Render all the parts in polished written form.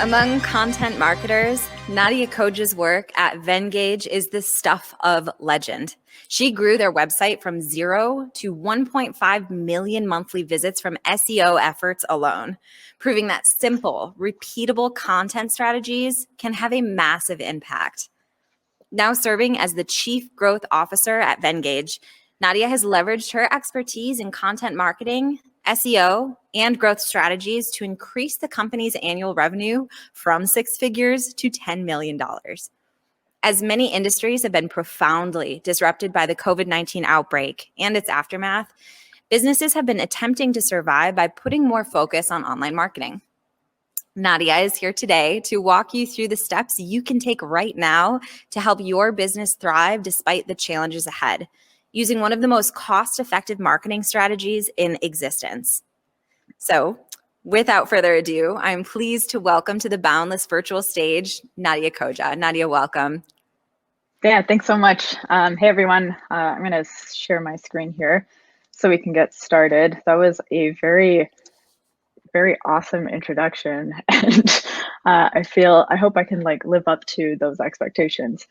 Among content marketers, Nadya Khoja's work at Venngage is the stuff of legend. She grew their website from 0 to 1.5 million monthly visits from SEO efforts alone, proving that simple, repeatable content strategies can have a massive impact. Now serving as the Chief Growth Officer at Venngage, Nadya has leveraged her expertise in content marketing, SEO, and growth strategies to increase the company's annual revenue from 6 figures to $10 million. As many industries have been profoundly disrupted by the COVID-19 outbreak and its aftermath, businesses have been attempting to survive by putting more focus on online marketing. Nadya is here today to walk you through the steps you can take right now to help your business thrive despite the challenges ahead, using one of the most cost-effective marketing strategies in existence. So, without further ado, I'm pleased to welcome to the Boundless virtual stage, Nadya Khoja. Nadya, welcome. Yeah, thanks so much. Hey, everyone. I'm going to share my screen here so we can get started. That was a very awesome introduction, and I hope I can live up to those expectations.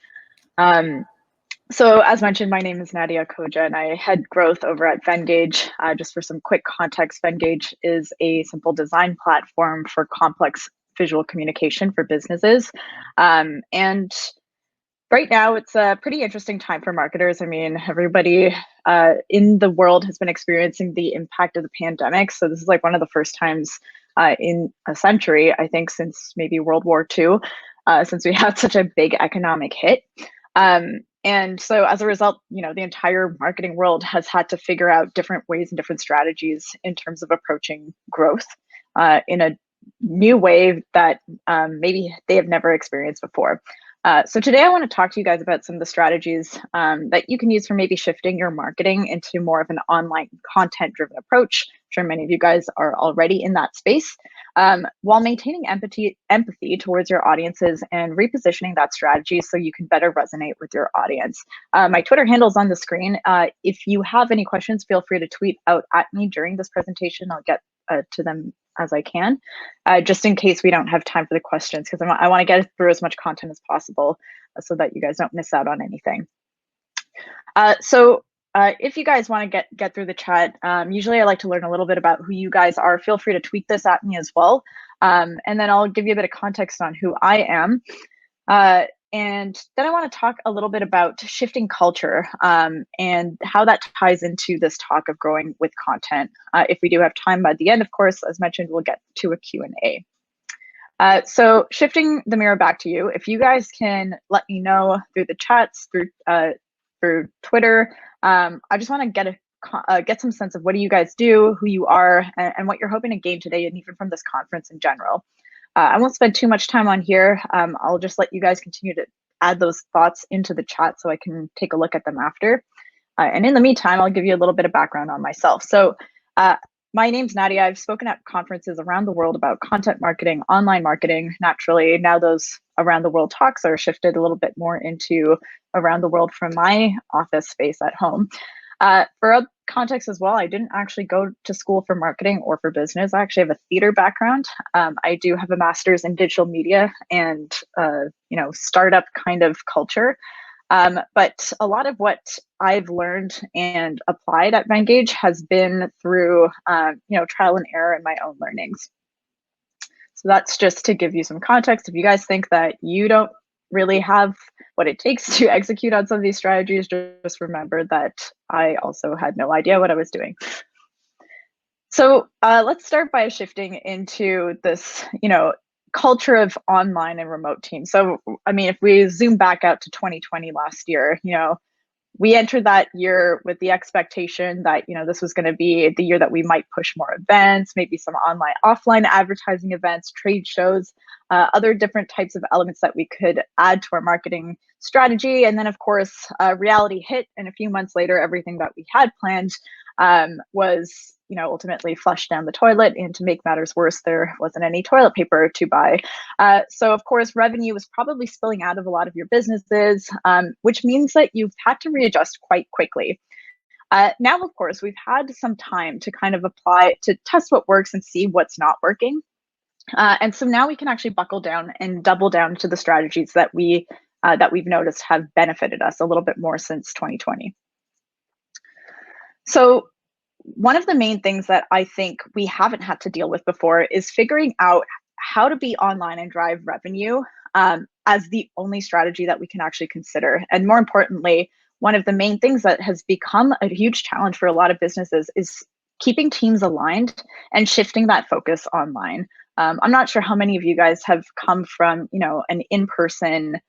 So as mentioned, my name is Nadya Khoja, and I head growth over at Venngage. Just for some quick context, Venngage is a simple design platform for complex visual communication for businesses. And right now, it's a pretty interesting time for marketers. I mean, everybody in the world has been experiencing the impact of the pandemic. So this is one of the first times in a century, I think, since maybe World War II, since we had such a big economic hit. And so as a result, the entire marketing world has had to figure out different ways and different strategies in terms of approaching growth in a new way that maybe they have never experienced before. So today I want to talk to you guys about some of the strategies that you can use for maybe shifting your marketing into more of an online content-driven approach. I'm sure many of you guys are already in that space, while maintaining empathy towards your audiences and repositioning that strategy so you can better resonate with your audience. My Twitter handle is on the screen. If you have any questions, feel free to tweet out at me during this presentation. I'll get to them as I can, just in case we don't have time for the questions, because I want to get through as much content as possible so that you guys don't miss out on anything. So if you guys want to get through the chat, usually I like to learn a little bit about who you guys are. Feel free to tweet this at me as well. And then I'll give you a bit of context on who I am. And then I want to talk a little bit about shifting culture and how that ties into this talk of growing with content. If we do have time by the end, of course, as mentioned, we'll get to a Q&A. So shifting the mirror back to you, if you guys can let me know through the chats, through Twitter, I just want to get some sense of what do you guys do, who you are, and what you're hoping to gain today, and even from this conference in general. I won't spend too much time on here. I'll just let you guys continue to add those thoughts into the chat so I can take a look at them after. And in the meantime, I'll give you a little bit of background on myself. So my name's Nadya. I've spoken at conferences around the world about content marketing, online marketing. Naturally, now those around the world talks are shifted a little bit more into around the world from my office space at home. For context as well, I didn't actually go to school for marketing or for business. I actually have a theater background. I do have a master's in digital media and startup kind of culture. But a lot of what I've learned and applied at Venngage has been through trial and error and my own learnings. So that's just to give you some context. If you guys think that you don't really have what it takes to execute on some of these strategies, just remember that I also had no idea what I was doing. So let's start by shifting into this, culture of online and remote teams. So, I mean, if we zoom back out to 2020 last year, we entered that year with the expectation that, this was going to be the year that we might push more events, maybe some online, offline advertising events, trade shows, other different types of elements that we could add to our marketing strategy. And then, of course, reality hit. And a few months later, everything that we had planned was, ultimately flushed down the toilet. And to make matters worse, there wasn't any toilet paper to buy. So, of course, revenue was probably spilling out of a lot of your businesses, which means that you've had to readjust quite quickly. Now, of course, we've had some time to kind of apply, to test what works and see what's not working. And so now we can actually buckle down and double down to the strategies that we've noticed have benefited us a little bit more since 2020. So one of the main things that I think we haven't had to deal with before is figuring out how to be online and drive revenue as the only strategy that we can actually consider. And more importantly, one of the main things that has become a huge challenge for a lot of businesses is keeping teams aligned and shifting that focus online. I'm not sure how many of you guys have come from, an in-person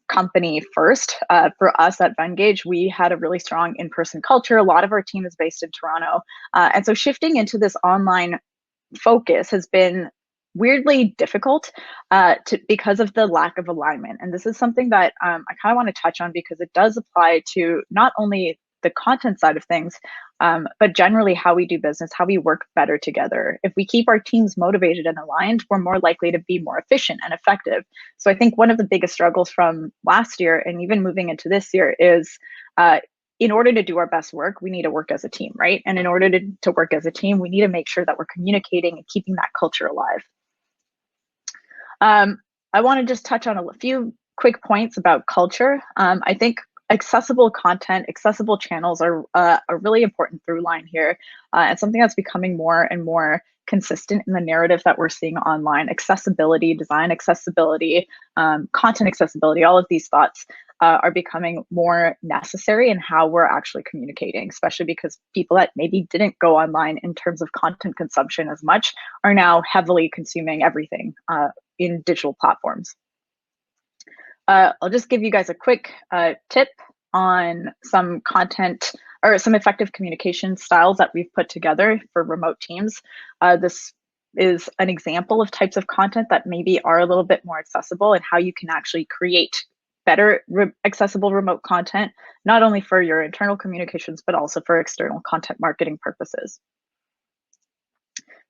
company first. For us at Venngage, we had a really strong in-person culture. A lot of our team is based in Toronto. And so shifting into this online focus has been weirdly difficult because of the lack of alignment. And this is something that I kind of want to touch on because it does apply to not only the content side of things, but generally how we do business, how we work better together. If we keep our teams motivated and aligned, we're more likely to be more efficient and effective. So I think one of the biggest struggles from last year and even moving into this year is in order to do our best work, we need to work as a team, right? And in order to work as a team, we need to make sure that we're communicating and keeping that culture alive. I want to just touch on a few quick points about culture. I think accessible content, accessible channels are a really important through line here, and something that's becoming more and more consistent in the narrative that we're seeing online. Accessibility, design accessibility, content accessibility, all of these thoughts are becoming more necessary in how we're actually communicating, especially because people that maybe didn't go online in terms of content consumption as much are now heavily consuming everything in digital platforms. I'll just give you guys a quick tip on some content or some effective communication styles that we've put together for remote teams. This is an example of types of content that maybe are a little bit more accessible and how you can actually create better accessible remote content, not only for your internal communications, but also for external content marketing purposes.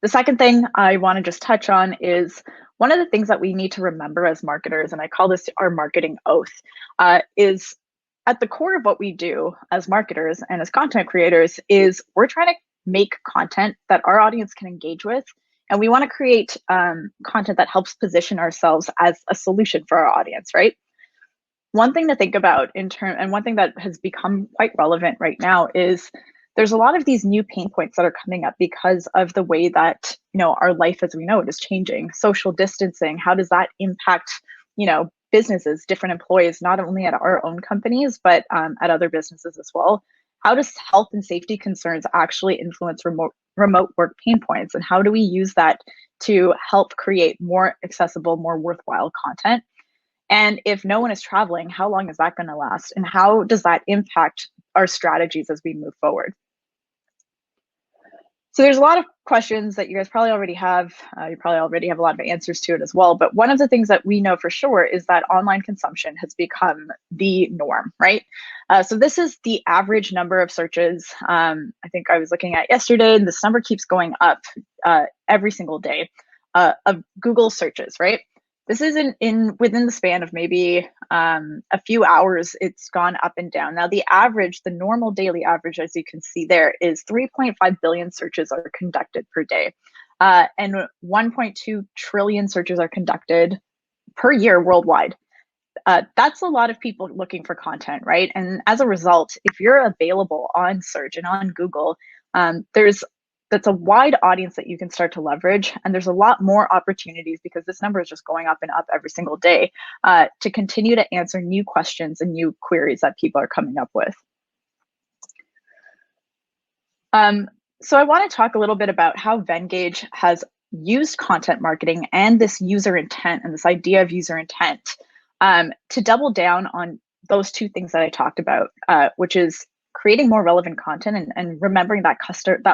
The second thing I want to just touch on is one of the things that we need to remember as marketers, and I call this our marketing oath, is at the core of what we do as marketers and as content creators is we're trying to make content that our audience can engage with. And we want to create content that helps position ourselves as a solution for our audience, right? One thing to think about and one thing that has become quite relevant right now is there's a lot of these new pain points that are coming up because of the way that our life as we know it is changing. Social distancing, how does that impact businesses, different employees, not only at our own companies but at other businesses as well? How does health and safety concerns actually influence remote work pain points, and how do we use that to help create more accessible, more worthwhile content? And if no one is traveling, how long is that going to last, and how does that impact our strategies as we move forward? So there's a lot of questions that you guys probably already have. You probably already have a lot of answers to it as well. But one of the things that we know for sure is that online consumption has become the norm, right? So this is the average number of searches. I think I was looking at yesterday, and this number keeps going up every single day of Google searches, right? This is within the span of maybe a few hours, it's gone up and down. Now, the normal daily average, as you can see there, is 3.5 billion searches are conducted per day. And 1.2 trillion searches are conducted per year worldwide. That's a lot of people looking for content, right? And as a result, if you're available on search and on Google, that's a wide audience that you can start to leverage. And there's a lot more opportunities because this number is just going up and up every single day to continue to answer new questions and new queries that people are coming up with. So I want to talk a little bit about how Venngage has used content marketing and this user intent and this idea of user intent to double down on those two things that I talked about, which is creating more relevant content and remembering that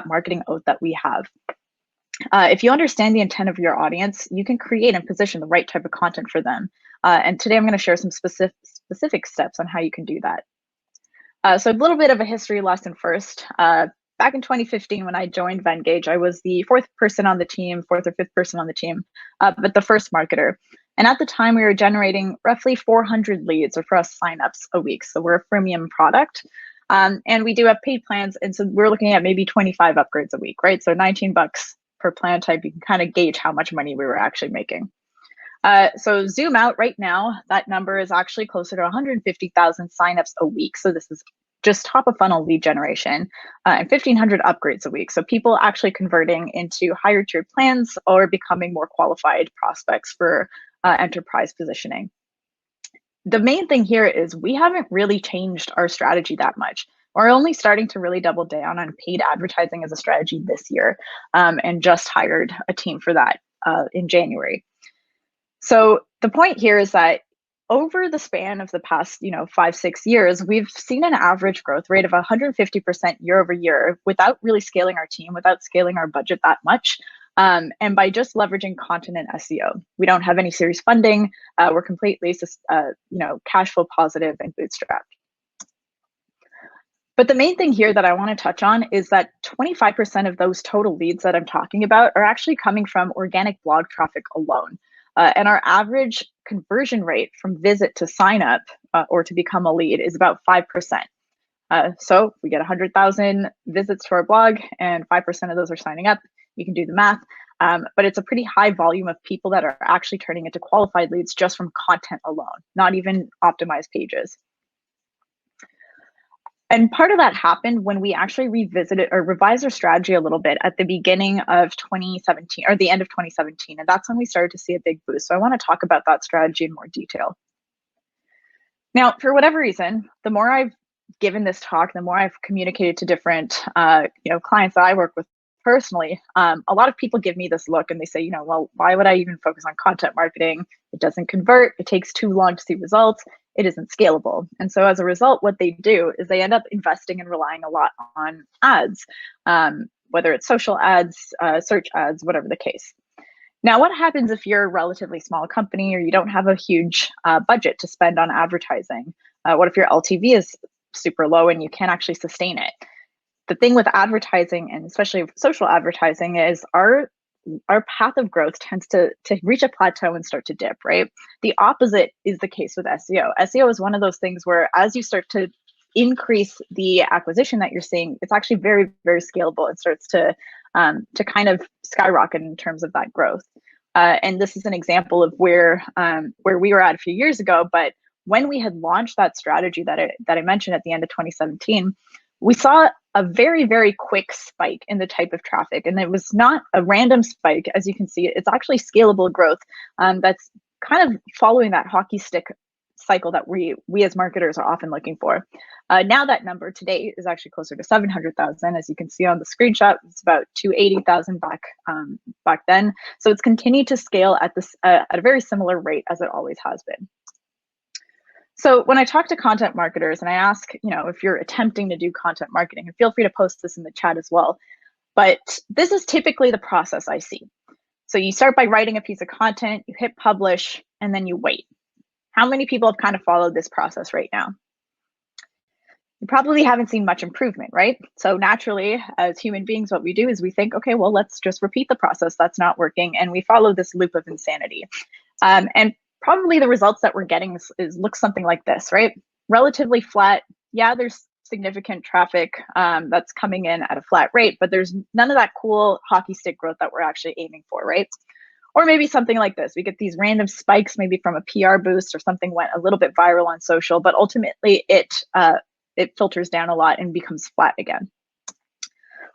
marketing oath that we have. If you understand the intent of your audience, you can create and position the right type of content for them. And today I'm going to share some specific steps on how you can do that. So a little bit of a history lesson first. Back in 2015, when I joined Venngage, I was the fourth or fifth person on the team, but the first marketer. And at the time, we were generating roughly 400 leads or for us signups a week. So we're a freemium product. And we do have paid plans. And so we're looking at maybe 25 upgrades a week, right? So $19 per plan type, you can kind of gauge how much money we were actually making. So zoom out right now, that number is actually closer to 150,000 signups a week. So this is just top of funnel lead generation, and 1,500 upgrades a week. So people actually converting into higher tiered plans or becoming more qualified prospects for enterprise positioning. The main thing here is we haven't really changed our strategy that much. We're only starting to really double down on paid advertising as a strategy this year, and just hired a team for that in January. So the point here is that over the span of the past, 5-6 years, we've seen an average growth rate of 150% year over year without really scaling our team, without scaling our budget that much. And by just leveraging content and SEO. We don't have any serious funding. We're completely, cash flow positive and bootstrapped. But the main thing here that I want to touch on is that 25% of those total leads that I'm talking about are actually coming from organic blog traffic alone. And our average conversion rate from visit to sign up or to become a lead is about 5%. So we get 100,000 visits to our blog and 5% of those are signing up. You can do the math, but it's a pretty high volume of people that are actually turning into qualified leads just from content alone, not even optimized pages. And part of that happened when we actually revisited or revised our strategy a little bit at the beginning of 2017 or the end of 2017. And that's when we started to see a big boost. So I want to talk about that strategy in more detail. Now, for whatever reason, the more I've given this talk, the more I've communicated to different clients that I work with personally, a lot of people give me this look and they say, well, why would I even focus on content marketing? It doesn't convert. It takes too long to see results. It isn't scalable. And so as a result, what they do is they end up investing and relying a lot on ads, whether it's social ads, search ads, whatever the case. Now, what happens if you're a relatively small company or you don't have a huge budget to spend on advertising? What if your LTV is super low and you can't actually sustain it? The thing with advertising, and especially social advertising, is our path of growth tends to reach a plateau and start to dip, right? The opposite is the case with SEO. SEO is one of those things where as you start to increase the acquisition that you're seeing, it's actually very, very scalable and starts to kind of skyrocket in terms of that growth. And this is an example of where we were at a few years ago. But when we had launched that strategy that I mentioned at the end of 2017, we saw a very, very quick spike in the type of traffic. And it was not a random spike. As you can see, it's actually scalable growth that's kind of following that hockey stick cycle that we as marketers are often looking for. Now that number today is actually closer to 700,000. As you can see on the screenshot, it's about 280,000 back then. So it's continued to scale at a very similar rate as it always has been. So when I talk to content marketers and I ask, if you're attempting to do content marketing, and feel free to post this in the chat as well, but this is typically the process I see. So you start by writing a piece of content, you hit publish, and then you wait. How many people have kind of followed this process right now? You probably haven't seen much improvement, right? So naturally, as human beings, what we do is we think, okay, well, let's just repeat the process. That's not working. And we follow this loop of insanity. And probably the results that we're getting look something like this, right? Relatively flat. Yeah, there's significant traffic that's coming in at a flat rate, but there's none of that cool hockey stick growth that we're actually aiming for, right? Or maybe something like this. We get these random spikes, maybe from a PR boost or something went a little bit viral on social, but ultimately it filters down a lot and becomes flat again.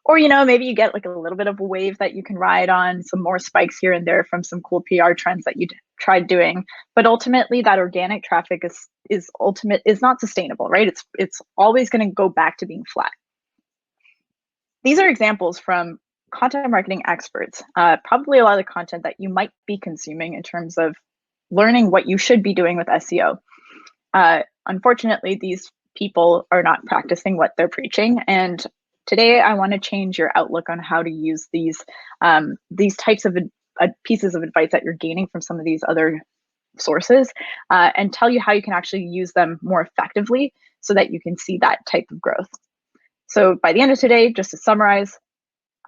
Or, maybe you get like a little bit of a wave that you can ride on, some more spikes here and there from some cool PR trends that you tried doing. But ultimately, that organic traffic is not sustainable, right? It's always going to go back to being flat. These are examples from content marketing experts, probably a lot of the content that you might be consuming in terms of learning what you should be doing with SEO. Unfortunately, these people are not practicing what they're preaching. And today I want to change your outlook on how to use these types of pieces of advice that you're gaining from some of these other sources and tell you how you can actually use them more effectively so that you can see that type of growth. So by the end of today, just to summarize,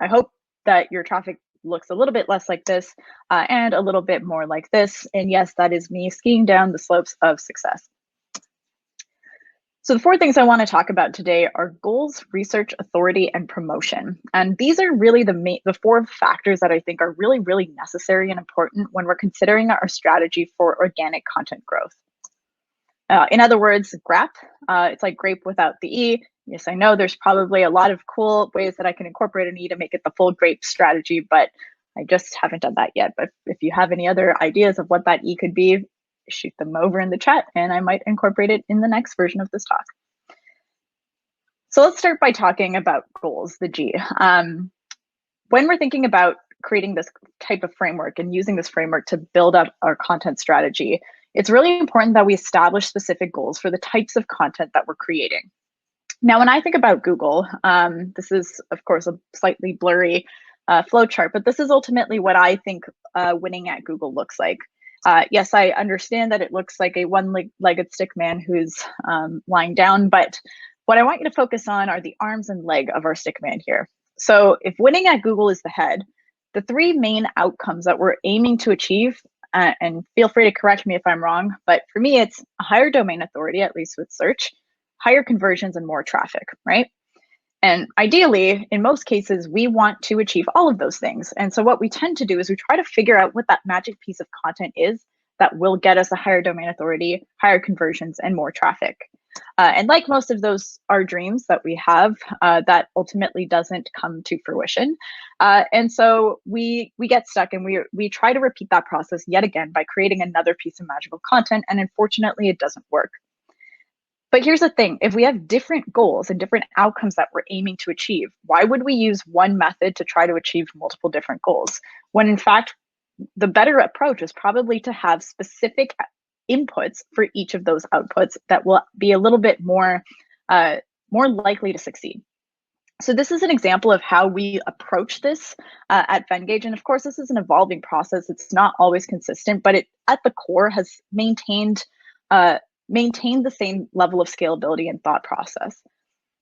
I hope that your traffic looks a little bit less like this and a little bit more like this. And yes, that is me skiing down the slopes of success. So the four things I want to talk about today are goals, research, authority, and promotion. And these are really the four factors that I think are really, really necessary and important when we're considering our strategy for organic content growth. In other words, GRAP, it's like grape without the E. Yes, I know there's probably a lot of cool ways that I can incorporate an E to make it the full grape strategy, but I just haven't done that yet. But if you have any other ideas of what that E could be, shoot them over in the chat and I might incorporate it in the next version of this talk. So let's start by talking about goals, the G. When we're thinking about creating this type of framework and using this framework to build up our content strategy, it's really important that we establish specific goals for the types of content that we're creating. Now, when I think about Google, this is, of course, a slightly blurry flowchart, but this is ultimately what I think winning at Google looks like. Yes, I understand that it looks like a one-legged stick man who's lying down, but what I want you to focus on are the arms and leg of our stick man here. So if winning at Google is the head, the three main outcomes that we're aiming to achieve, and feel free to correct me if I'm wrong, but for me, it's a higher domain authority, at least with search, higher conversions, and more traffic, right? And ideally, in most cases, we want to achieve all of those things. And so what we tend to do is we try to figure out what that magic piece of content is that will get us a higher domain authority, higher conversions, and more traffic. And like most of those are dreams that we have, that ultimately doesn't come to fruition. And so we get stuck and we try to repeat that process yet again by creating another piece of magical content. And unfortunately, it doesn't work. But here's the thing, if we have different goals and different outcomes that we're aiming to achieve, why would we use one method to try to achieve multiple different goals? When in fact, the better approach is probably to have specific inputs for each of those outputs that will be a little bit more likely to succeed. So this is an example of how we approach this at Venngage. And of course, this is an evolving process. It's not always consistent, but it at the core has maintained the same level of scalability and thought process.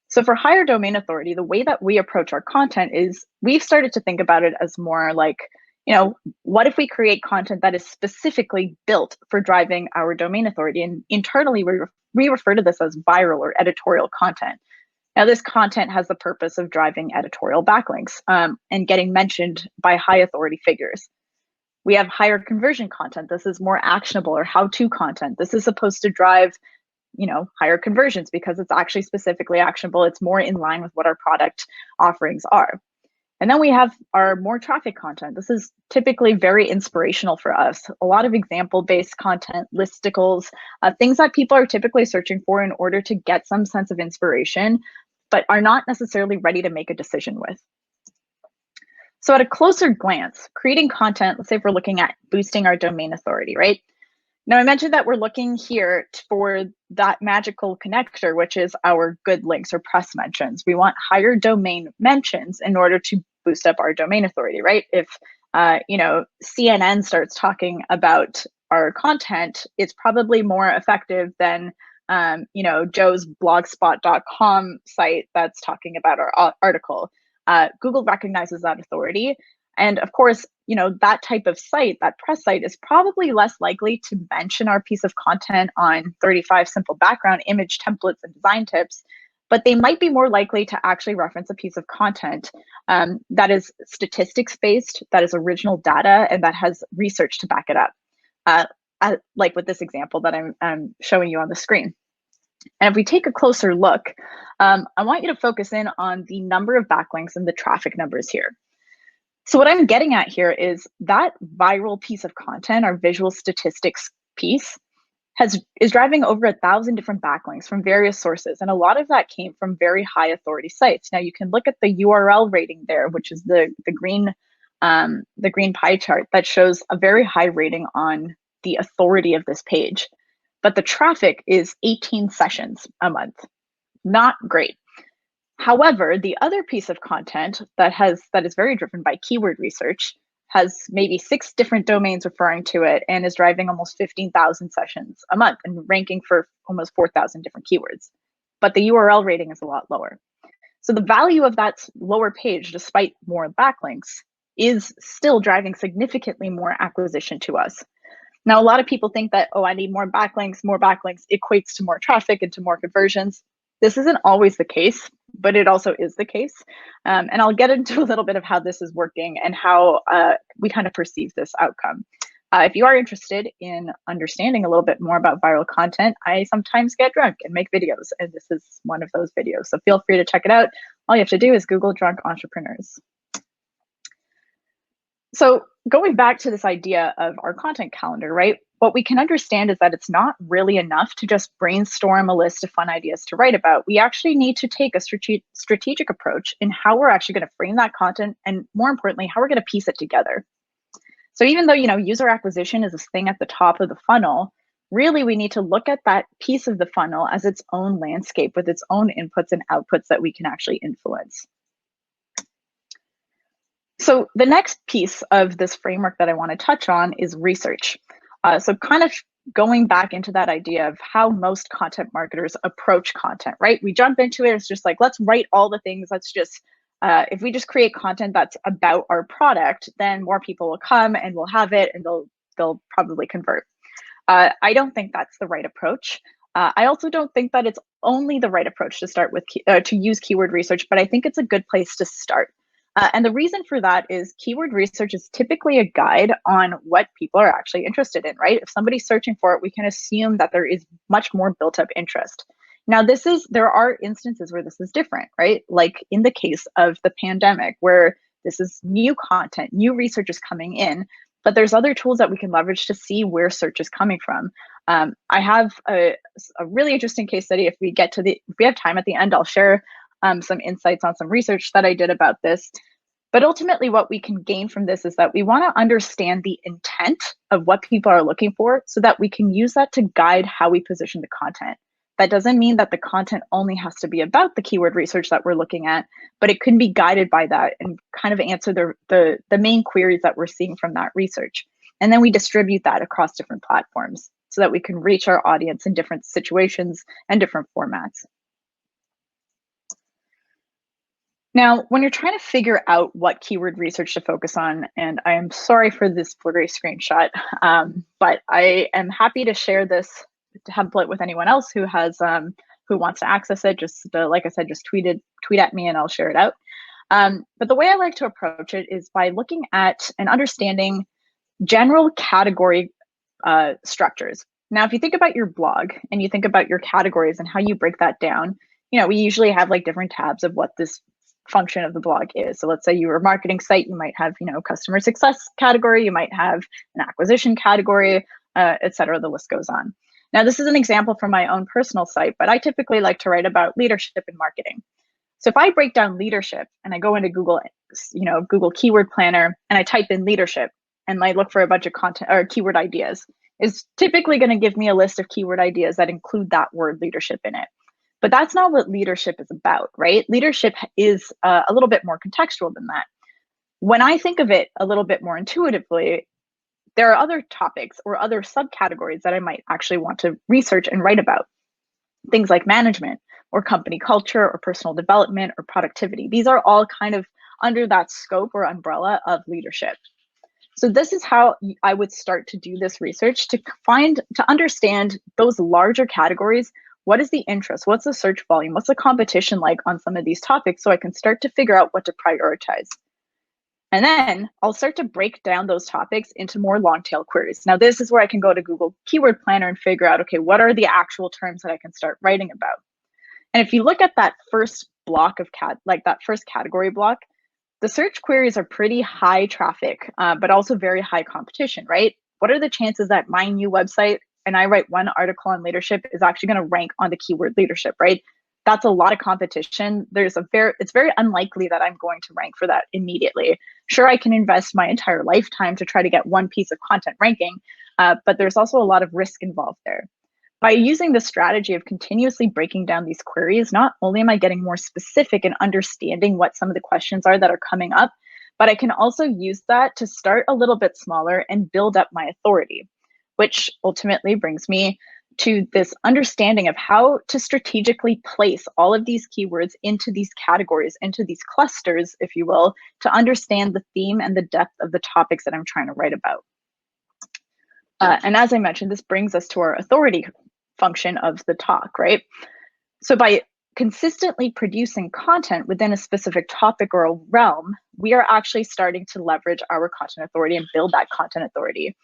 So for higher domain authority, the way that we approach our content is we've started to think about it as more like, what if we create content that is specifically built for driving our domain authority? And internally, we refer to this as viral or editorial content. Now, this content has the purpose of driving editorial backlinks and getting mentioned by high authority figures. We have higher conversion content. This is more actionable or how-to content. This is supposed to drive, higher conversions because it's actually specifically actionable. It's more in line with what our product offerings are. And then we have our more traffic content. This is typically very inspirational for us. A lot of example-based content, listicles, things that people are typically searching for in order to get some sense of inspiration, but are not necessarily ready to make a decision with. So at a closer glance, creating content, let's say if we're looking at boosting our domain authority, right? Now I mentioned that we're looking here for that magical connector, which is our good links or press mentions. We want higher domain mentions in order to boost up our domain authority, right? If CNN starts talking about our content, it's probably more effective than Joe's blogspot.com site that's talking about our article. Google recognizes that authority. And of course, that type of site, that press site is probably less likely to mention our piece of content on 35 simple background image templates and design tips, but they might be more likely to actually reference a piece of content that is statistics-based, that is original data, and that has research to back it up, like with this example that I'm showing you on the screen. And if we take a closer look, I want you to focus in on the number of backlinks and the traffic numbers here. So what I'm getting at here is that viral piece of content, our visual statistics piece, is driving over 1,000 different backlinks from various sources. And a lot of that came from very high authority sites. Now you can look at the URL rating there, which is the green pie chart that shows a very high rating on the authority of this page. But the traffic is 18 sessions a month. Not great. However, the other piece of content that is very driven by keyword research has maybe 6 different domains referring to it and is driving almost 15,000 sessions a month and ranking for almost 4,000 different keywords. But the URL rating is a lot lower. So the value of that lower page, despite more backlinks, is still driving significantly more acquisition to us. Now, a lot of people think that, oh, I need more backlinks equates to more traffic and to more conversions. This isn't always the case, but it also is the case. And I'll get into a little bit of how this is working and how we kind of perceive this outcome. If you are interested in understanding a little bit more about viral content, I sometimes get drunk and make videos, and this is one of those videos. So feel free to check it out. All you have to do is Google drunk entrepreneurs. So going back to this idea of our content calendar, right? What we can understand is that it's not really enough to just brainstorm a list of fun ideas to write about. We actually need to take a strategic approach in how we're actually going to frame that content, and more importantly, how we're going to piece it together. So even though, user acquisition is this thing at the top of the funnel, really we need to look at that piece of the funnel as its own landscape with its own inputs and outputs that we can actually influence. So the next piece of this framework that I want to touch on is research. So kind of going back into that idea of how most content marketers approach content, right? We jump into it, it's just like, let's write all the things. Let's just, if we just create content that's about our product, then more people will come and will have it and they'll probably convert. I don't think that's the right approach. I also don't think that it's only the right approach to start with, to use keyword research, but I think it's a good place to start. And the reason for that is keyword research is typically a guide on what people are actually interested in, right? If somebody's searching for it, we can assume that there is much more built up interest. Now, there are instances where this is different, right? Like in the case of the pandemic, where this is new content, new research is coming in, but there's other tools that we can leverage to see where search is coming from. I have a really interesting case study. If we have time at the end, I'll share some insights on some research that I did about this. But ultimately, what we can gain from this is that we want to understand the intent of what people are looking for so that we can use that to guide how we position the content. That doesn't mean that the content only has to be about the keyword research that we're looking at, but it can be guided by that and kind of answer the main queries that we're seeing from that research. And then we distribute that across different platforms so that we can reach our audience in different situations and different formats. Now, when you're trying to figure out what keyword research to focus on, and I am sorry for this blurry screenshot, but I am happy to share this template with anyone else who has who wants to access it. Just like I said, just tweet at me and I'll share it out. But the way I like to approach it is by looking at and understanding general category structures. Now, if you think about your blog and you think about your categories and how you break that down, we usually have like different tabs of what this function of the blog is. So let's say you were a marketing site, you might have, customer success category, you might have an acquisition category, et cetera. The list goes on. Now, this is an example from my own personal site, but I typically like to write about leadership and marketing. So if I break down leadership and I go into Google, Google Keyword Planner, and I type in leadership and I look for a bunch of content or keyword ideas, is typically going to give me a list of keyword ideas that include that word leadership in it. But that's not what leadership is about, right? Leadership is a little bit more contextual than that. When I think of it a little bit more intuitively, there are other topics or other subcategories that I might actually want to research and write about. Things like management or company culture or personal development or productivity. These are all kind of under that scope or umbrella of leadership. So this is how I would start to do this research to understand those larger categories. What is the interest? What's the search volume? What's the competition like on some of these topics so I can start to figure out what to prioritize? And then I'll start to break down those topics into more long tail queries. Now, this is where I can go to Google Keyword Planner and figure out, okay, what are the actual terms that I can start writing about? And if you look at that first block of that first category block, the search queries are pretty high traffic, but also very high competition, right? What are the chances that my new website, and I write one article on leadership, is actually going to rank on the keyword leadership, right? That's a lot of competition. It's very unlikely that I'm going to rank for that immediately. Sure, I can invest my entire lifetime to try to get one piece of content ranking, but there's also a lot of risk involved there. By using the strategy of continuously breaking down these queries, not only am I getting more specific and understanding what some of the questions are that are coming up, but I can also use that to start a little bit smaller and build up my authority, which ultimately brings me to this understanding of how to strategically place all of these keywords into these categories, into these clusters, if you will, to understand the theme and the depth of the topics that I'm trying to write about. And as I mentioned, this brings us to our authority function of the talk, right? So by consistently producing content within a specific topic or a realm, we are actually starting to leverage our content authority and build that content authority.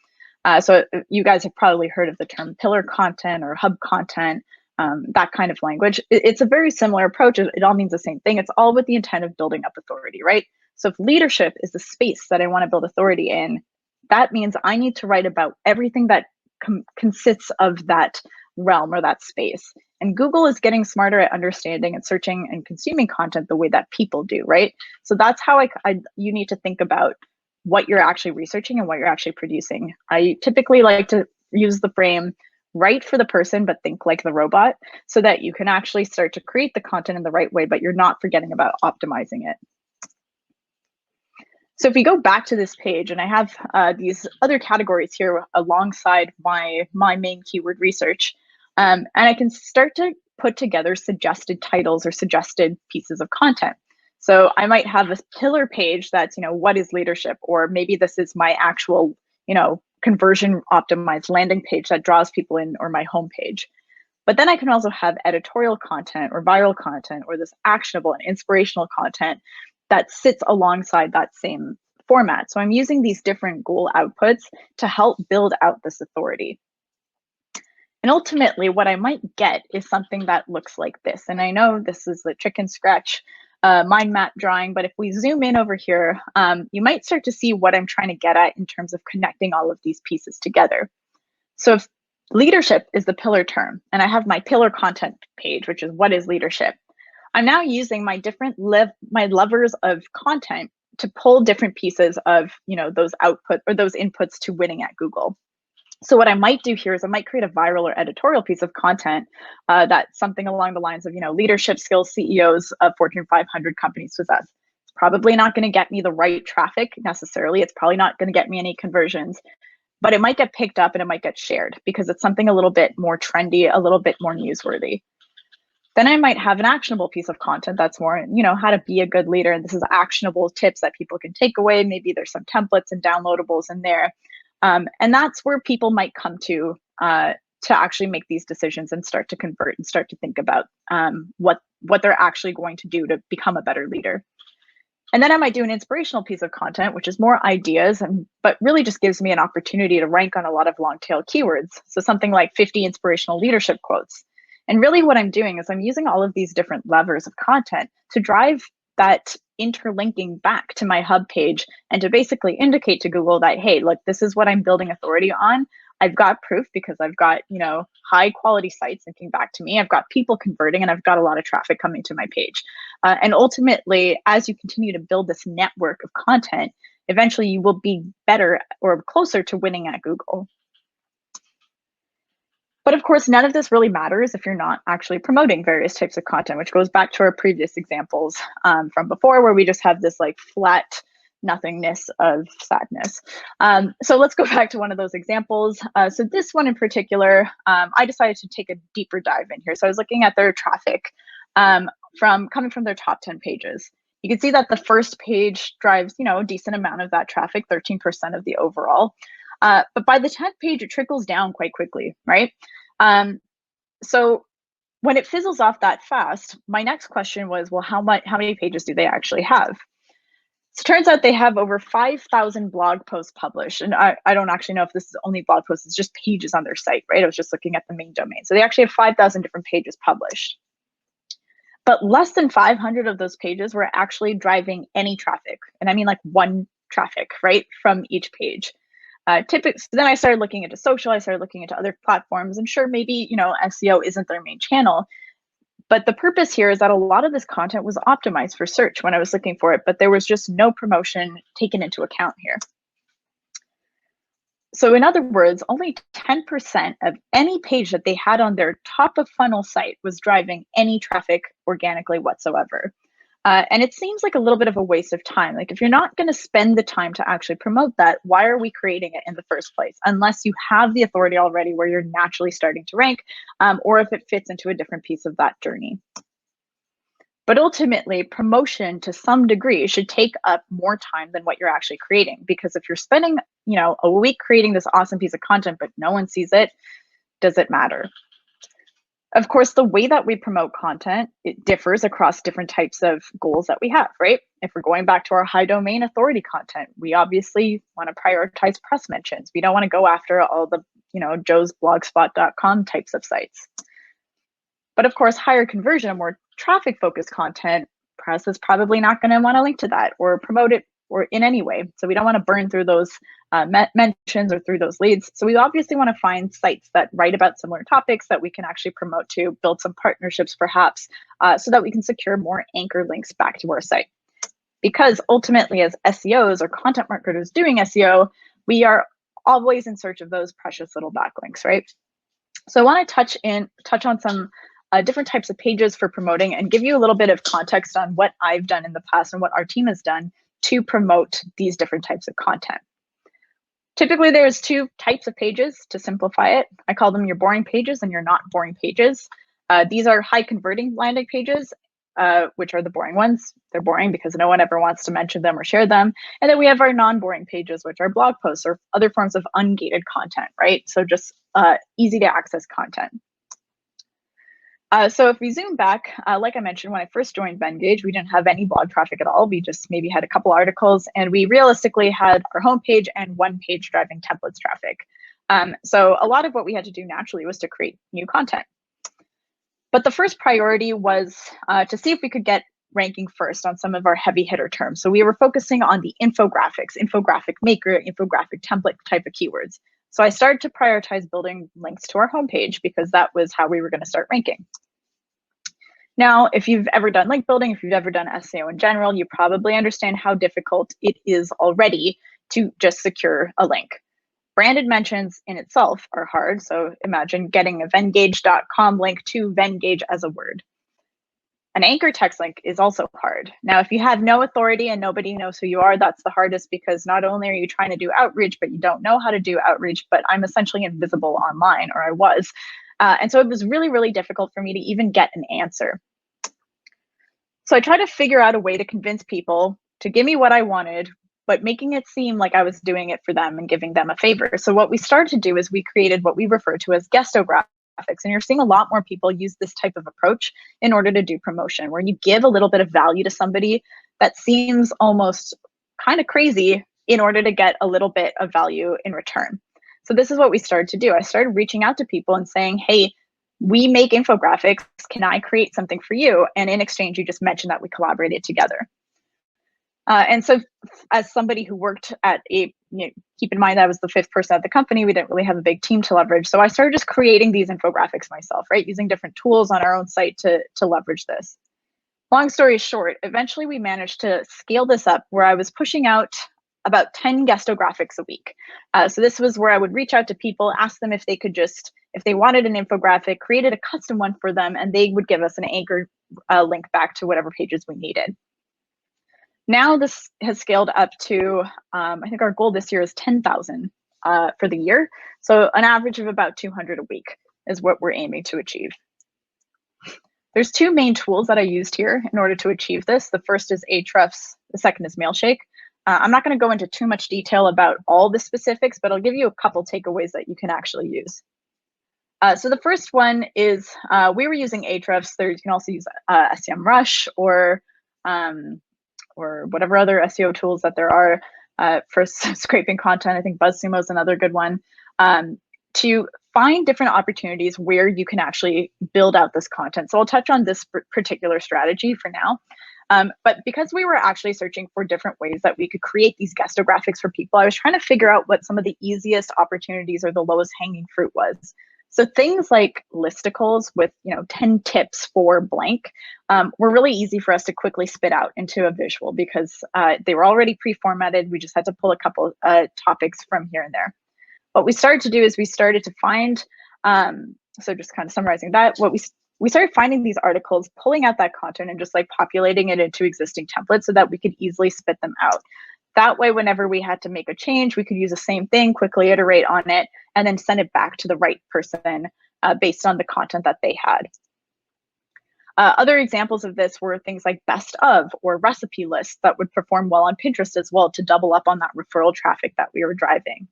So you guys have probably heard of the term pillar content or hub content, that kind of language. It's a very similar approach. It all means the same thing. It's all with the intent of building up authority, right? So if leadership is the space that I want to build authority in, that means I need to write about everything that consists of that realm or that space. And Google is getting smarter at understanding and searching and consuming content the way that people do, right? So that's how you need to think about what you're actually researching and what you're actually producing. I typically like to use the frame write for the person, but think like the robot, so that you can actually start to create the content in the right way, but you're not forgetting about optimizing it. So if we go back to this page, and I have these other categories here alongside my main keyword research, and I can start to put together suggested titles or suggested pieces of content. So I might have a pillar page that's, what is leadership? Or maybe this is my actual, conversion optimized landing page that draws people in, or my homepage. But then I can also have editorial content or viral content or this actionable and inspirational content that sits alongside that same format. So I'm using these different goal outputs to help build out this authority. And ultimately, what I might get is something that looks like this. And I know this is the chicken scratch mind map drawing, but if we zoom in over here, you might start to see what I'm trying to get at in terms of connecting all of these pieces together. So if leadership is the pillar term, and I have my pillar content page, which is what is leadership, I'm now using my different my levers of content to pull different pieces of those output or those inputs to winning at Google. So what I might do here is I might create a viral or editorial piece of content that's something along the lines of, leadership skills CEOs of Fortune 500 companies possess. It's probably not going to get me the right traffic necessarily. It's probably not going to get me any conversions, but it might get picked up and it might get shared because it's something a little bit more trendy, a little bit more newsworthy. Then I might have an actionable piece of content that's more, how to be a good leader. And this is actionable tips that people can take away. Maybe there's some templates and downloadables in there. And that's where people might come to actually make these decisions and start to convert and start to think about what they're actually going to do to become a better leader. And then I might do an inspirational piece of content, which is more ideas, but really just gives me an opportunity to rank on a lot of long tail keywords. So something like 50 inspirational leadership quotes. And really what I'm doing is I'm using all of these different levers of content to drive that interlinking back to my hub page and to basically indicate to Google that, hey, look, this is what I'm building authority on. I've got proof because I've got, high quality sites linking back to me. I've got people converting and I've got a lot of traffic coming to my page. And ultimately, as you continue to build this network of content, eventually you will be better or closer to winning at Google. But of course, none of this really matters if you're not actually promoting various types of content, which goes back to our previous examples from before, where we just have this like flat nothingness of sadness. So let's go back to one of those examples. So this one in particular, I decided to take a deeper dive in here. So I was looking at their traffic coming from their top 10 pages. You can see that the first page drives, a decent amount of that traffic, 13% of the overall. But by the 10th page, it trickles down quite quickly, right? So when it fizzles off that fast, my next question was, well, how many pages do they actually have? So it turns out they have over 5,000 blog posts published. And I don't actually know if this is only blog posts, it's just pages on their site, right? I was just looking at the main domain. So they actually have 5,000 different pages published. But less than 500 of those pages were actually driving any traffic. And I mean like one traffic, right, from each page. Then I started looking into social, I started looking into other platforms, and sure, maybe, SEO isn't their main channel, but the purpose here is that a lot of this content was optimized for search when I was looking for it, but there was just no promotion taken into account here. So in other words, only 10% of any page that they had on their top of funnel site was driving any traffic organically whatsoever. And it seems like a little bit of a waste of time. Like if you're not going to spend the time to actually promote that, why are we creating it in the first place? Unless you have the authority already where you're naturally starting to rank, or if it fits into a different piece of that journey. But ultimately, promotion to some degree should take up more time than what you're actually creating. Because if you're spending, a week creating this awesome piece of content, but no one sees it, does it matter? Of course, the way that we promote content, it differs across different types of goals that we have, right? If we're going back to our high domain authority content, we obviously want to prioritize press mentions. We don't want to go after all the, joesblogspot.com types of sites. But of course, higher conversion, more traffic focused content, press is probably not going to want to link to that or promote it or in any way. So we don't want to burn through those mentions or through those leads. So we obviously want to find sites that write about similar topics that we can actually promote to, build some partnerships perhaps, so that we can secure more anchor links back to our site. Because ultimately, as SEOs or content marketers doing SEO, we are always in search of those precious little backlinks, right? So I want to touch on some different types of pages for promoting and give you a little bit of context on what I've done in the past and what our team has done to promote these different types of content. Typically, there's two types of pages to simplify it. I call them your boring pages and your not boring pages. These are high converting landing pages, which are the boring ones. They're boring because no one ever wants to mention them or share them. And then we have our non-boring pages, which are blog posts or other forms of ungated content, right? So just easy to access content. So if we zoom back, like I mentioned, when I first joined Venngage, we didn't have any blog traffic at all. We just maybe had a couple articles, and we realistically had our homepage and one page driving templates traffic. So a lot of what we had to do naturally was to create new content. But the first priority was to see if we could get ranking first on some of our heavy hitter terms. So we were focusing on the infographics, infographic maker, infographic template type of keywords. So I started to prioritize building links to our homepage because that was how we were going to start ranking. Now, if you've ever done link building, if you've ever done SEO in general, you probably understand how difficult it is already to just secure a link. Branded mentions in itself are hard. So imagine getting a venngage.com link to Venngage as a word. An anchor text link is also hard. Now, if you have no authority and nobody knows who you are, that's the hardest because not only are you trying to do outreach, but you don't know how to do outreach, but I'm essentially invisible online, or I was. And so it was really, really difficult for me to even get an answer. So I tried to figure out a way to convince people to give me what I wanted, but making it seem like I was doing it for them and giving them a favor. So what we started to do is we created what we refer to as guestographics. And you're seeing a lot more people use this type of approach in order to do promotion, where you give a little bit of value to somebody that seems almost kind of crazy in order to get a little bit of value in return. So this is what we started to do. I started reaching out to people and saying, hey, we make infographics. Can I create something for you? And in exchange, you just mentioned that we collaborated together. And so as somebody who worked at keep in mind that I was the fifth person at the company, we didn't really have a big team to leverage. So I started just creating these infographics myself, right? Using different tools on our own site to leverage this. Long story short, eventually we managed to scale this up where I was pushing out about 10 guestographics a week. So this was where I would reach out to people, ask them if they could if they wanted an infographic, created a custom one for them, and they would give us an anchor link back to whatever pages we needed. Now this has scaled up to, I think our goal this year is 10,000 for the year. So an average of about 200 a week is what we're aiming to achieve. There's two main tools that I used here in order to achieve this. The first is Ahrefs, the second is Mailshake. I'm not going to go into too much detail about all the specifics, but I'll give you a couple takeaways that you can actually use. So the first one is we were using Ahrefs. You can also use SEMrush or whatever other SEO tools that there are for scraping content. I think BuzzSumo is another good one, to find different opportunities where you can actually build out this content. So I'll touch on this particular strategy for now. But because we were actually searching for different ways that we could create these guestographics for people, I was trying to figure out what some of the easiest opportunities or the lowest hanging fruit was. So things like listicles with 10 tips for blank were really easy for us to quickly spit out into a visual because they were already pre-formatted. We just had to pull a couple topics from here and there. What we started to do is we started to find, so just kind of summarizing that, we started finding these articles, pulling out that content and just like populating it into existing templates so that we could easily spit them out. That way, whenever we had to make a change, we could use the same thing, quickly iterate on it, and then send it back to the right person based on the content that they had. Other examples of this were things like best of or recipe lists that would perform well on Pinterest as well to double up on that referral traffic that we were driving.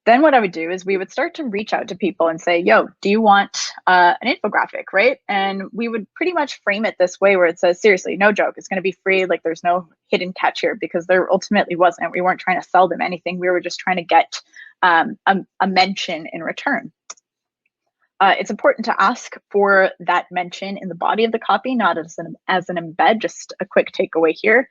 Then what I would do is we would start to reach out to people and say, yo, do you want an infographic, right? And we would pretty much frame it this way where it says, seriously, no joke, it's going to be free. Like there's no hidden catch here, because there ultimately wasn't. We weren't trying to sell them anything. We were just trying to get a mention in return. It's important to ask for that mention in the body of the copy, not as an embed. Just a quick takeaway here.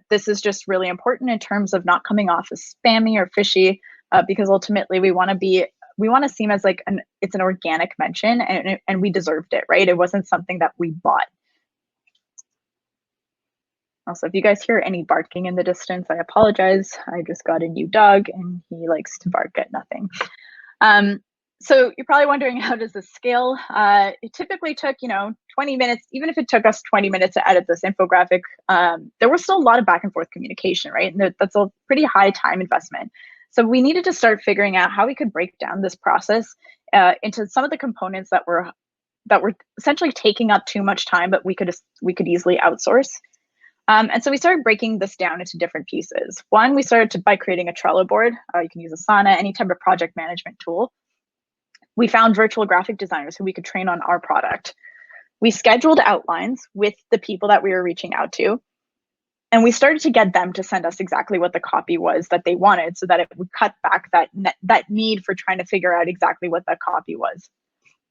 This is just really important in terms of not coming off as spammy or fishy, because ultimately we want to seem as like it's an organic mention, and we deserved it, right? It wasn't something that we bought. Also, if you guys hear any barking in the distance, I apologize. I just got a new dog and he likes to bark at nothing. So you're probably wondering, how does this scale? It typically took, 20 minutes. Even if it took us 20 minutes to edit this infographic, there was still a lot of back and forth communication, right? And that's a pretty high time investment. So we needed to start figuring out how we could break down this process into some of the components that were essentially taking up too much time, but we could easily outsource. And so we started breaking this down into different pieces. One, we started by creating a Trello board. You can use Asana, any type of project management tool. We found virtual graphic designers who we could train on our product. We scheduled outlines with the people that we were reaching out to. And we started to get them to send us exactly what the copy was that they wanted, so that it would cut back that need for trying to figure out exactly what that copy was.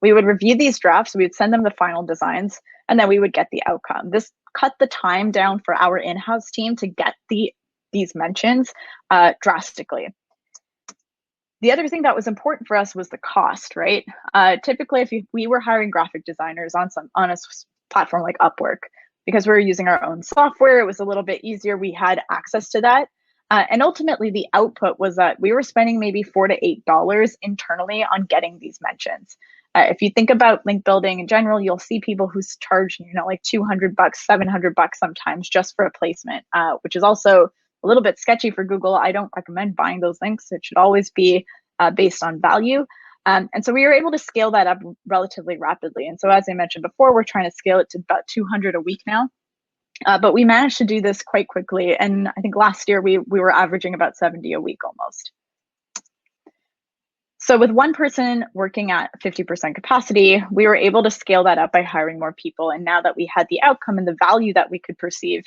We would review these drafts, we would send them the final designs, and then we would get the outcome. This cut the time down for our in-house team to get these mentions drastically. The other thing that was important for us was the cost, right? Typically, if we were hiring graphic designers on a platform like Upwork, because we were using our own software, it was a little bit easier. We had access to that. And ultimately, the output was that we were spending maybe $4 to $8 internally on getting these mentions. If you think about link building in general, you'll see people who charge, like $200, $700 sometimes just for a placement, which is also a little bit sketchy for Google. I don't recommend buying those links. It should always be based on value. And so we were able to scale that up relatively rapidly. And so as I mentioned before, we're trying to scale it to about 200 a week now. But we managed to do this quite quickly. And I think last year we were averaging about 70 a week almost. So with one person working at 50% capacity, we were able to scale that up by hiring more people. And now that we had the outcome and the value that we could perceive,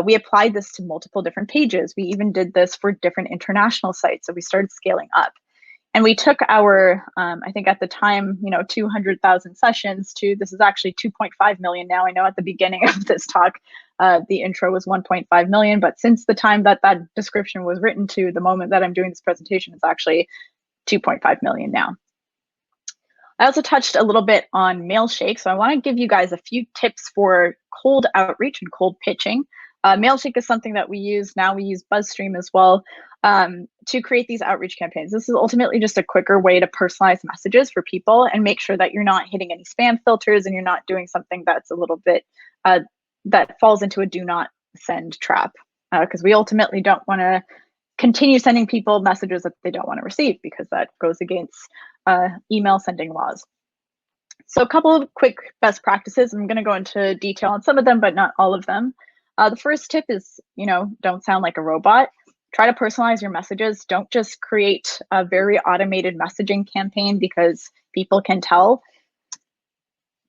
we applied this to multiple different pages. We even did this for different international sites. So we started scaling up. And we took our, I think at the time, 200,000 sessions to, this is actually 2.5 million now. I know at the beginning of this talk, the intro was 1.5 million, but since the time that description was written to the moment that I'm doing this presentation, it's actually 2.5 million now. I also touched a little bit on Mailshake. So I want to give you guys a few tips for cold outreach and cold pitching. Mailshake is something that we use now. We use BuzzStream as well to create these outreach campaigns. This is ultimately just a quicker way to personalize messages for people and make sure that you're not hitting any spam filters and you're not doing something that's a little bit that falls into a do not send trap, because we ultimately don't want to continue sending people messages that they don't want to receive, because that goes against email sending laws. So a couple of quick best practices. I'm going to go into detail on some of them, but not all of them. The first tip is, don't sound like a robot. Try to personalize your messages. Don't just create a very automated messaging campaign, because people can tell.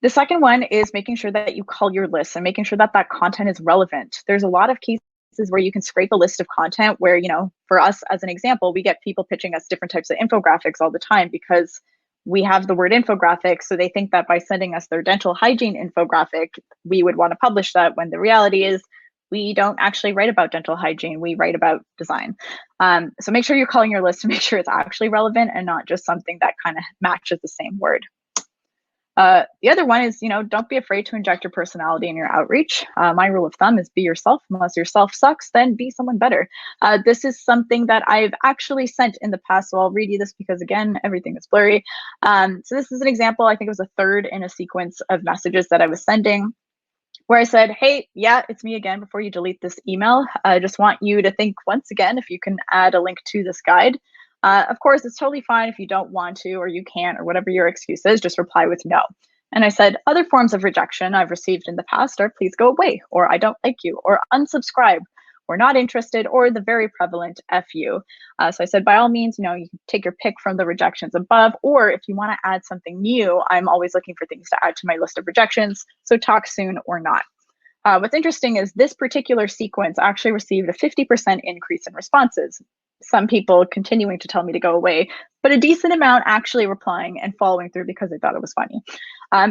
The second one is making sure that you call your list and making sure that that content is relevant. There's a lot of cases where you can scrape a list of content where, for us as an example, we get people pitching us different types of infographics all the time because we have the word infographic. So they think that by sending us their dental hygiene infographic, we would want to publish that, when the reality is we don't actually write about dental hygiene. We write about design. So make sure you're calling your list to make sure it's actually relevant and not just something that kind of matches the same word. The other one is, don't be afraid to inject your personality in your outreach. My rule of thumb is be yourself. Unless yourself sucks, then be someone better. This is something that I've actually sent in the past. So I'll read you this because, again, everything is blurry. So this is an example. I think it was a third in a sequence of messages that I was sending, where I said, hey, yeah, it's me again. Before you delete this email, I just want you to think once again if you can add a link to this guide. Of course, it's totally fine if you don't want to or you can't or whatever your excuse is, just reply with no. And I said, other forms of rejection I've received in the past are please go away, or I don't like you, or unsubscribe, or not interested, or the very prevalent F you. So I said, by all means, you can take your pick from the rejections above, or if you want to add something new, I'm always looking for things to add to my list of rejections. So talk soon or not. What's interesting is this particular sequence actually received a 50% increase in responses. Some people continuing to tell me to go away, but a decent amount actually replying and following through because they thought it was funny.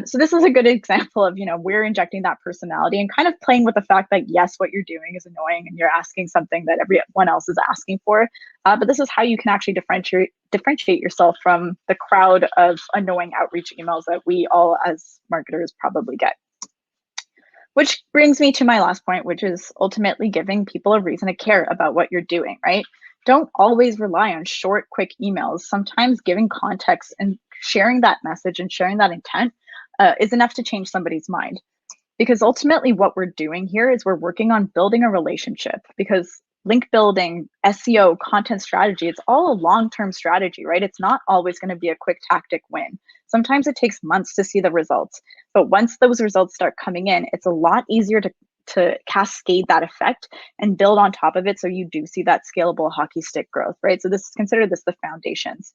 So this is a good example of, we're injecting that personality and kind of playing with the fact that, yes, what you're doing is annoying and you're asking something that everyone else is asking for. But this is how you can actually differentiate yourself from the crowd of annoying outreach emails that we all as marketers probably get. Which brings me to my last point, which is ultimately giving people a reason to care about what you're doing, right? Don't always rely on short, quick emails. Sometimes giving context and sharing that message and sharing that intent is enough to change somebody's mind. Because ultimately what we're doing here is we're working on building a relationship, because link building, SEO, content strategy, it's all a long-term strategy, right? It's not always going to be a quick tactic win. Sometimes it takes months to see the results. But once those results start coming in, it's a lot easier to cascade that effect and build on top of it so you do see that scalable hockey stick growth, right? So consider this the foundations.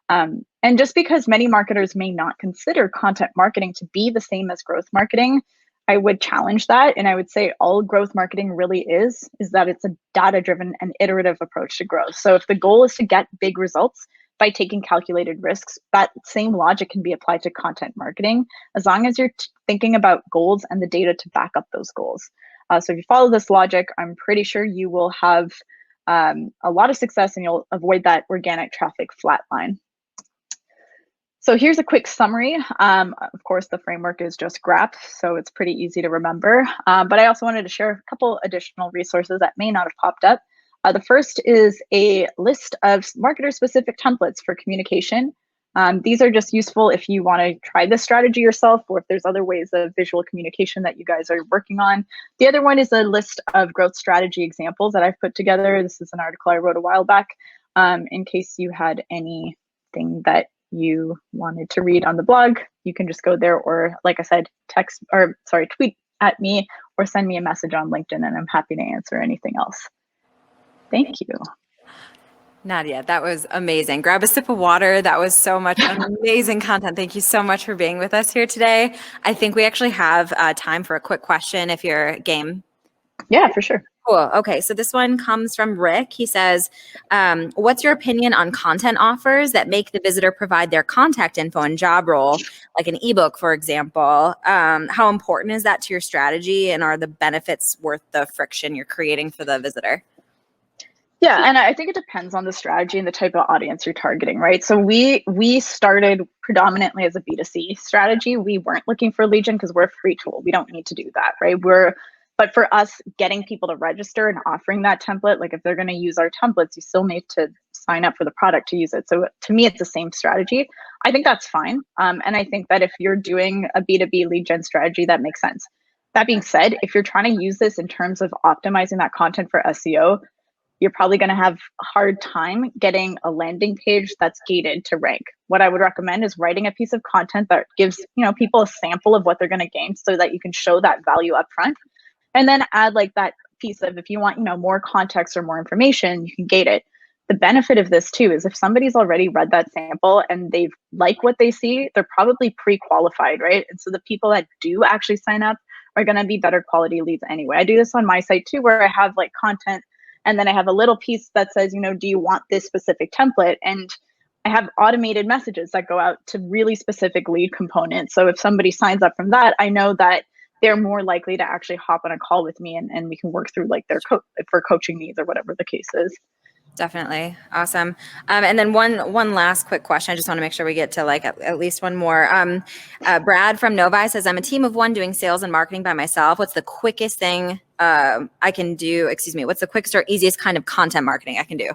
And just because many marketers may not consider content marketing to be the same as growth marketing, I would challenge that. And I would say all growth marketing really is that it's a data-driven and iterative approach to growth. So if the goal is to get big results by taking calculated risks, that same logic can be applied to content marketing, as long as you're thinking about goals and the data to back up those goals. So if you follow this logic, I'm pretty sure you will have a lot of success and you'll avoid that organic traffic flatline. So here's a quick summary. Of course, the framework is just graph, so it's pretty easy to remember. But I also wanted to share a couple additional resources that may not have popped up. The first is a list of marketer-specific templates for communication. These are just useful if you want to try this strategy yourself, or if there's other ways of visual communication that you guys are working on. The other one is a list of growth strategy examples that I've put together. This is an article I wrote a while back, in case you had anything that you wanted to read on the blog. You can just go there, or like I said, tweet at me or send me a message on LinkedIn, and I'm happy to answer anything else. Thank you. Nadya, that was amazing. Grab a sip of water. That was so much amazing content. Thank you so much for being with us here today. I think we actually have time for a quick question if you're game. Yeah, for sure. Cool. Okay. So this one comes from Rick. He says, what's your opinion on content offers that make the visitor provide their contact info and job role, like an ebook, for example? How important is that to your strategy, and are the benefits worth the friction you're creating for the visitor? Yeah, and I think it depends on the strategy and the type of audience you're targeting, right? So we started predominantly as a B2C strategy. We weren't looking for lead gen because we're a free tool. We don't need to do that, right? But for us, getting people to register and offering that template, like if they're going to use our templates, you still need to sign up for the product to use it. So to me, it's the same strategy. I think that's fine. And I think that if you're doing a B2B lead gen strategy, that makes sense. That being said, if you're trying to use this in terms of optimizing that content for SEO, you're probably going to have a hard time getting a landing page that's gated to rank. What I would recommend is writing a piece of content that gives people a sample of what they're going to gain, so that you can show that value up front. And then add like that piece of, if you want, more context or more information, you can gate it. The benefit of this too is if somebody's already read that sample and they like what they see, they're probably pre-qualified, right? And so the people that do actually sign up are going to be better quality leads anyway. I do this on my site too, where I have like content, and then I have a little piece that says, do you want this specific template? And I have automated messages that go out to really specific lead components. So if somebody signs up from that, I know that they're more likely to actually hop on a call with me, and we can work through like their for coaching needs or whatever the case is. Definitely. Awesome. And then one last quick question. I just want to make sure we get to like at least one more. Brad from Novi says, I'm a team of one doing sales and marketing by myself. What's the quickest thing I can do? What's the quickest or easiest kind of content marketing I can do?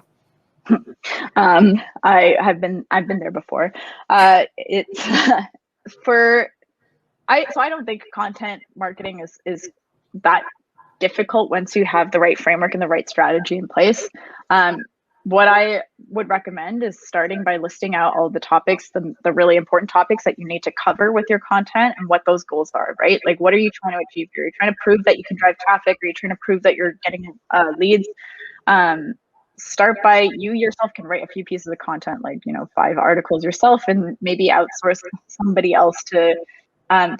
I've been there before. It's So I don't think content marketing is that difficult once you have the right framework and the right strategy in place. What I would recommend is starting by listing out all the topics, the really important topics that you need to cover with your content and what those goals are, right? Like, what are you trying to achieve here? Are you trying to prove that you can drive traffic? Are you trying to prove that you're getting leads? Start by you yourself can write a few pieces of content, like, 5 articles yourself, and maybe outsource somebody else to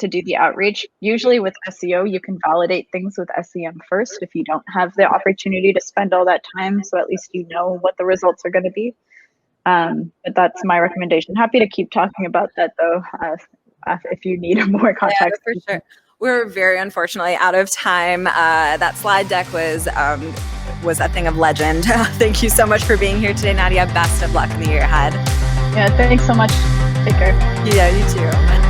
do the outreach. Usually with SEO, you can validate things with SEM first if you don't have the opportunity to spend all that time. So at least you know what the results are going to be. But that's my recommendation. Happy to keep talking about that though, if you need more context. Yeah, for sure. We're very unfortunately out of time. That slide deck was a thing of legend. Thank you so much for being here today, Nadya. Best of luck in the year ahead. Yeah, thanks so much. Take care. Yeah, you too.